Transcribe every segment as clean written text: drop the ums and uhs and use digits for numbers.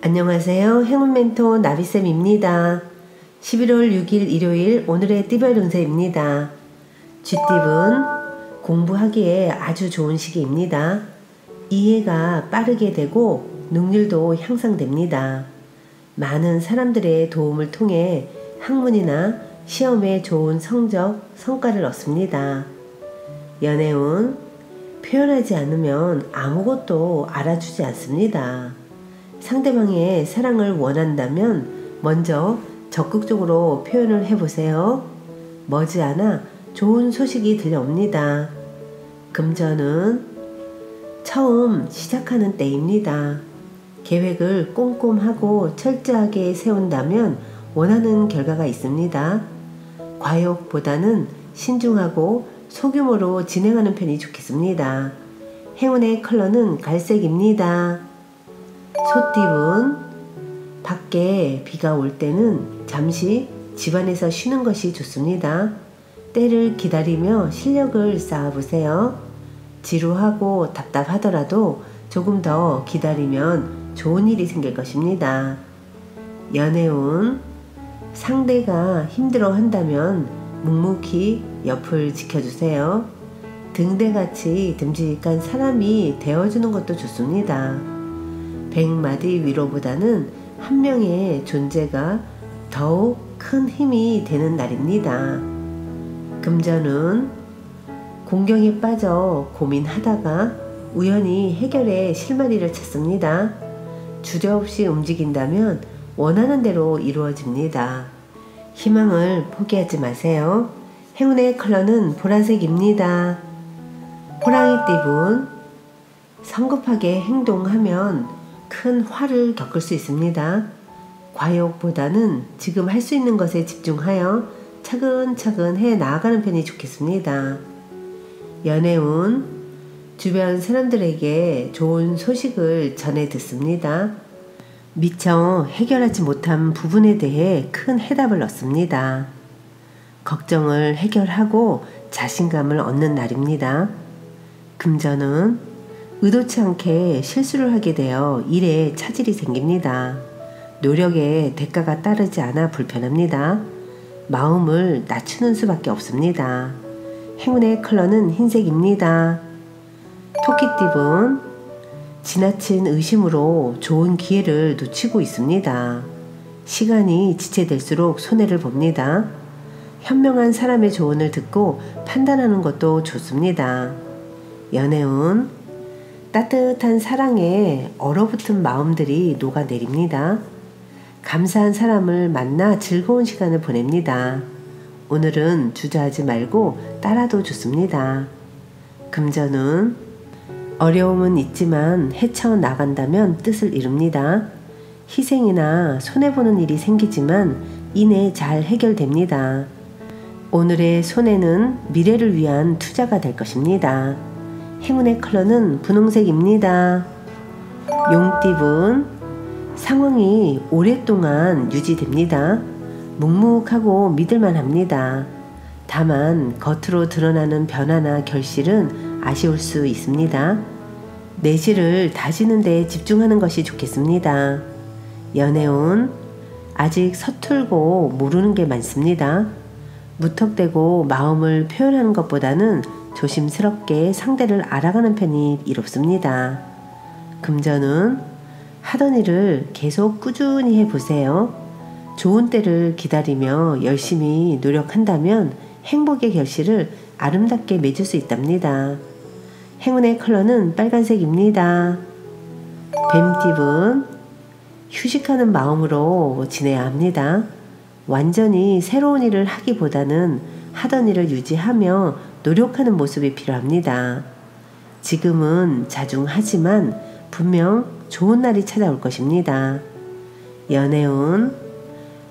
안녕하세요. 행운멘토 나비쌤입니다. 11월 6일 일요일 오늘의 띠별 운세입니다. 쥐띠분 공부하기에 아주 좋은 시기입니다. 이해가 빠르게 되고 능률도 향상됩니다. 많은 사람들의 도움을 통해 학문이나 시험에 좋은 성적, 성과를 얻습니다. 연애운 표현하지 않으면 아무것도 알아주지 않습니다. 상대방의 사랑을 원한다면 먼저 적극적으로 표현을 해보세요. 머지않아 좋은 소식이 들려옵니다. 금전은 처음 시작하는 때입니다. 계획을 꼼꼼하고 철저하게 세운다면 원하는 결과가 있습니다. 과욕보다는 신중하고 소규모로 진행하는 편이 좋겠습니다. 행운의 컬러는 갈색입니다. 소띠분 밖에 비가 올 때는 잠시 집안에서 쉬는 것이 좋습니다. 때를 기다리며 실력을 쌓아보세요. 지루하고 답답하더라도 조금 더 기다리면 좋은 일이 생길 것입니다. 연애운 상대가 힘들어한다면 묵묵히 옆을 지켜주세요. 등대같이 듬직한 사람이 되어주는 것도 좋습니다. 100마디 위로보다는 한 명의 존재가 더욱 큰 힘이 되는 날입니다. 금전은 공경에 빠져 고민하다가 우연히 해결의 실마리를 찾습니다. 주저없이 움직인다면 원하는 대로 이루어집니다. 희망을 포기하지 마세요. 행운의 컬러는 보라색입니다. 호랑이띠분 성급하게 행동하면 큰 화를 겪을 수 있습니다. 과욕보다는 지금 할 수 있는 것에 집중하여 차근차근 해 나아가는 편이 좋겠습니다. 연애운 주변 사람들에게 좋은 소식을 전해 듣습니다. 미처 해결하지 못한 부분에 대해 큰 해답을 얻습니다. 걱정을 해결하고 자신감을 얻는 날입니다. 금전은 의도치 않게 실수를 하게 되어 일에 차질이 생깁니다. 노력에 대가가 따르지 않아 불편합니다. 마음을 낮추는 수밖에 없습니다. 행운의 컬러는 흰색입니다. 토끼띠분 지나친 의심으로 좋은 기회를 놓치고 있습니다. 시간이 지체될수록 손해를 봅니다. 현명한 사람의 조언을 듣고 판단하는 것도 좋습니다. 연애운 따뜻한 사랑에 얼어붙은 마음들이 녹아내립니다. 감사한 사람을 만나 즐거운 시간을 보냅니다. 오늘은 주저하지 말고 따라도 좋습니다. 금전은 어려움은 있지만 헤쳐나간다면 뜻을 이룹니다. 희생이나 손해보는 일이 생기지만 이내 잘 해결됩니다. 오늘의 손해는 미래를 위한 투자가 될 것입니다. 행운의 컬러는 분홍색입니다. 용띠분 상황이 오랫동안 유지됩니다. 묵묵하고 믿을만 합니다. 다만 겉으로 드러나는 변화나 결실은 아쉬울 수 있습니다. 내실을 다지는 데 집중하는 것이 좋겠습니다. 연애운 아직 서툴고 모르는 게 많습니다. 무턱대고 마음을 표현하는 것보다는 조심스럽게 상대를 알아가는 편이 이롭습니다. 금전은 하던 일을 계속 꾸준히 해보세요. 좋은 때를 기다리며 열심히 노력한다면 행복의 결실을 아름답게 맺을 수 있답니다. 행운의 컬러는 빨간색입니다. 뱀띠분 휴식하는 마음으로 지내야 합니다. 완전히 새로운 일을 하기보다는 하던 일을 유지하며 노력하는 모습이 필요합니다. 지금은 자중하지만 분명 좋은 날이 찾아올 것입니다. 연애운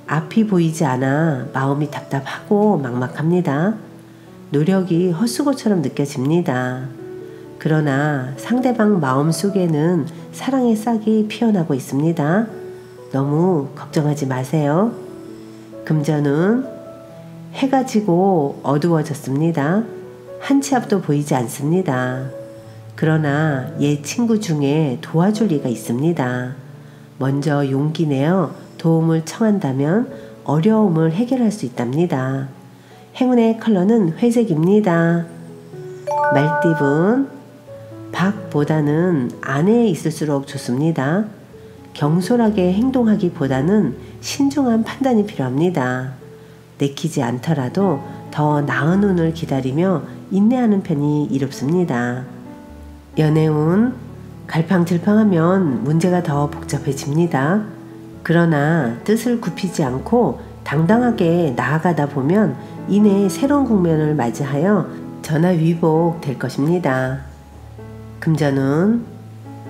앞이 보이지 않아 마음이 답답하고 막막합니다. 노력이 헛수고처럼 느껴집니다. 그러나 상대방 마음속에는 사랑의 싹이 피어나고 있습니다. 너무 걱정하지 마세요. 금전은 해가 지고 어두워졌습니다. 한 치 앞도 보이지 않습니다. 그러나 옛 친구 중에 도와줄 리가 있습니다. 먼저 용기 내어 도움을 청한다면 어려움을 해결할 수 있답니다. 행운의 컬러는 회색입니다. 말띠분, 박보다는 안에 있을수록 좋습니다. 경솔하게 행동하기보다는 신중한 판단이 필요합니다. 내키지 않더라도 더 나은 운을 기다리며 인내하는 편이 이롭습니다. 연애운, 갈팡질팡하면 문제가 더 복잡해집니다. 그러나 뜻을 굽히지 않고 당당하게 나아가다 보면 이내 새로운 국면을 맞이하여 전화위복 될 것입니다. 금전운,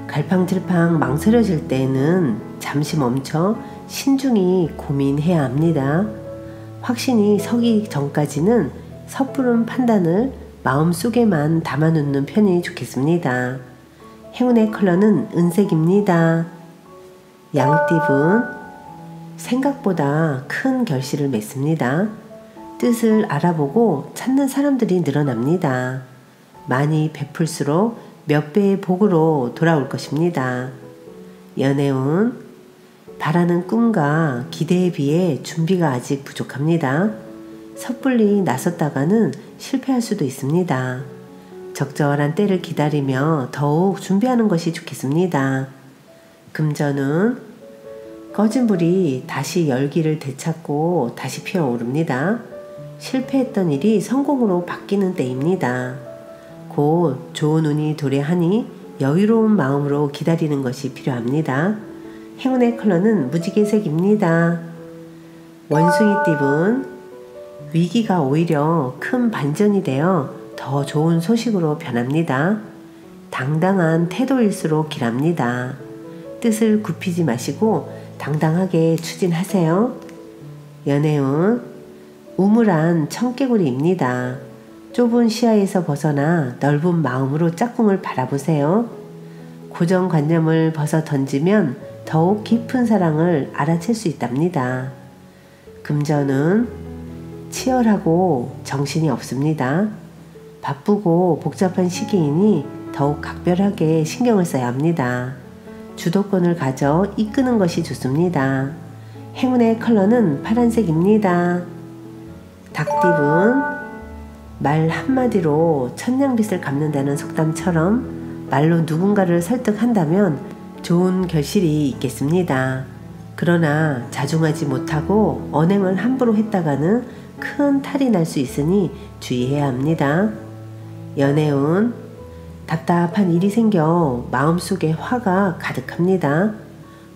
갈팡질팡 망설여질 때에는 잠시 멈춰 신중히 고민해야 합니다. 확신이 서기 전까지는 섣부른 판단을 마음속에만 담아놓는 편이 좋겠습니다. 행운의 컬러는 은색입니다. 양띠분, 생각보다 큰 결실을 맺습니다. 뜻을 알아보고 찾는 사람들이 늘어납니다. 많이 베풀수록 몇 배의 복으로 돌아올 것입니다. 연애운, 바라는 꿈과 기대에 비해 준비가 아직 부족합니다. 섣불리 나섰다가는 실패할 수도 있습니다. 적절한 때를 기다리며 더욱 준비하는 것이 좋겠습니다. 금전운, 꺼진 불이 다시 열기를 되찾고 다시 피어오릅니다. 실패했던 일이 성공으로 바뀌는 때입니다. 곧 좋은 운이 도래하니 여유로운 마음으로 기다리는 것이 필요합니다. 행운의 컬러는 무지개색입니다. 원숭이띠분, 위기가 오히려 큰 반전이 되어 더 좋은 소식으로 변합니다. 당당한 태도일수록 길합니다. 뜻을 굽히지 마시고 당당하게 추진하세요. 연애운, 우물한 청개구리입니다. 좁은 시야에서 벗어나 넓은 마음으로 짝꿍을 바라보세요. 고정관념을 벗어 던지면 더욱 깊은 사랑을 알아챌 수 있답니다. 금전은 치열하고 정신이 없습니다. 바쁘고 복잡한 시기이니 더욱 각별하게 신경을 써야 합니다. 주도권을 가져 이끄는 것이 좋습니다. 행운의 컬러는 파란색입니다. 닭띠분, 말 한마디로 천냥빚을 갚는다는 속담처럼 말로 누군가를 설득한다면 좋은 결실이 있겠습니다. 그러나 자중하지 못하고 언행을 함부로 했다가는 큰 탈이 날 수 있으니 주의해야 합니다. 연애운, 답답한 일이 생겨 마음속에 화가 가득합니다.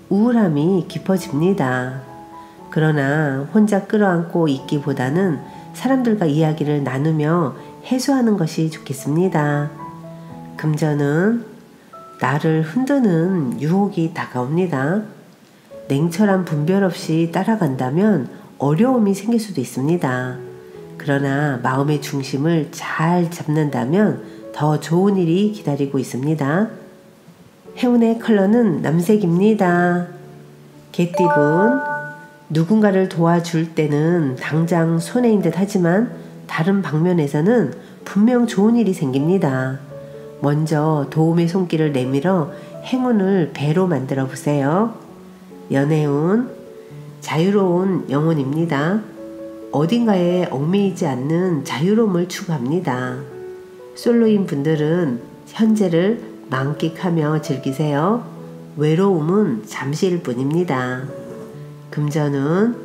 우울함이 깊어집니다. 그러나 혼자 끌어안고 있기보다는 사람들과 이야기를 나누며 해소하는 것이 좋겠습니다. 금전은 나를 흔드는 유혹이 다가옵니다. 냉철한 분별 없이 따라간다면 어려움이 생길 수도 있습니다. 그러나 마음의 중심을 잘 잡는다면 더 좋은 일이 기다리고 있습니다. 행운의 컬러는 남색입니다. 개띠분, 누군가를 도와줄 때는 당장 손해인 듯 하지만 다른 방면에서는 분명 좋은 일이 생깁니다. 먼저 도움의 손길을 내밀어 행운을 배로 만들어 보세요. 연애운, 자유로운 영혼입니다. 어딘가에 얽매이지 않는 자유로움을 추구합니다. 솔로인 분들은 현재를 만끽하며 즐기세요. 외로움은 잠시일 뿐입니다. 금전은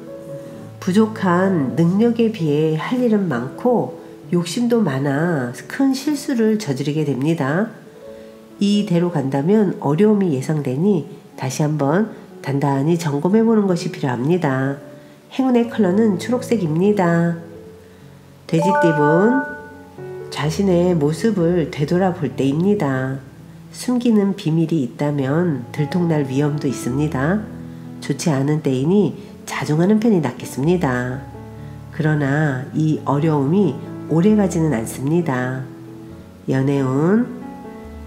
부족한 능력에 비해 할 일은 많고 욕심도 많아 큰 실수를 저지르게 됩니다. 이대로 간다면 어려움이 예상되니 다시 한번 단단히 점검해 보는 것이 필요합니다. 행운의 컬러는 초록색입니다. 돼지띠분, 자신의 모습을 되돌아볼 때입니다. 숨기는 비밀이 있다면 들통날 위험도 있습니다. 좋지 않은 때이니 자중하는 편이 낫겠습니다. 그러나 이 어려움이 오래가지는 않습니다. 연애운,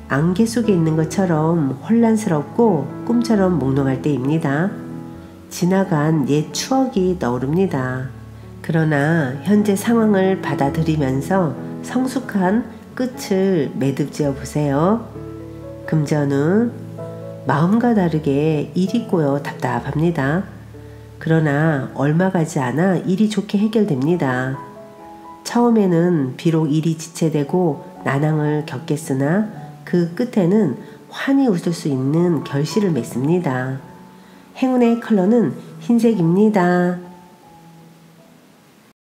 안개 속에 있는 것처럼 혼란스럽고 꿈처럼 몽롱할 때입니다. 지나간 옛 추억이 떠오릅니다. 그러나 현재 상황을 받아들이면서 성숙한 끝을 매듭지어 보세요. 금전은 마음과 다르게 일이 꼬여 답답합니다. 그러나 얼마 가지 않아 일이 좋게 해결됩니다. 처음에는 비록 일이 지체되고 난항을 겪겠으나 그 끝에는 환히 웃을 수 있는 결실을 맺습니다. 행운의 컬러는 흰색입니다.